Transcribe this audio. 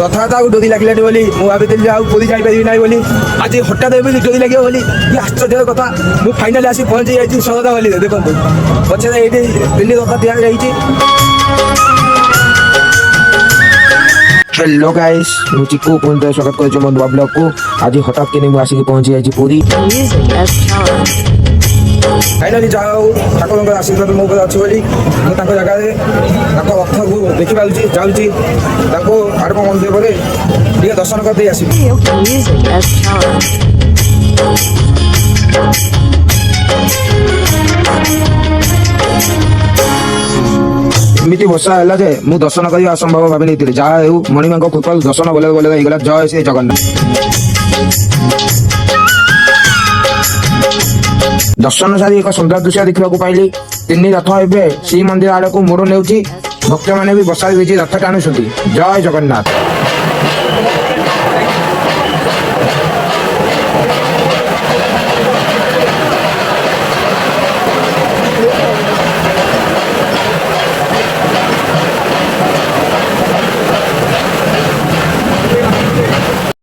रथयात्रा डोरी लगे बोली मुझे पुरी जापारि ना बोली आज हठात एमती डोरी लगे बोली ये आश्चर्य कथा मुझे फाइनाली आसी पहुंची जाइए सदता बोली देखो पचे ये दिल्ली रथ दिया जाइए। हेलो गाइस मु चिकू पुनः स्वागत कर मो नुआ ब्लॉग को। आज हठात के आसिक पहुंची जाइए पुरी फाइनाली जाओ ठाकुर आशीर्वाद मो अच्छी बोली मुझे जगह रथ को देखी पार्टी जाऊँगी आड़प मंदिर पर दर्शन करदे आस एमती वर्षा है जे मु दर्शन कर असंभव भाव नहीं जहाँ मणिमा कृपा दर्शन बोले बोले होगा। जय श्री जगन्नाथ। दर्शन सारी एक सुंदर दृश्य देखा पाइली। तीन रथ एवं श्री मंदिर आड़ को मोड़ ने भक्त मैंने भी बसा रथ टाणुंट। जय जगन्नाथ।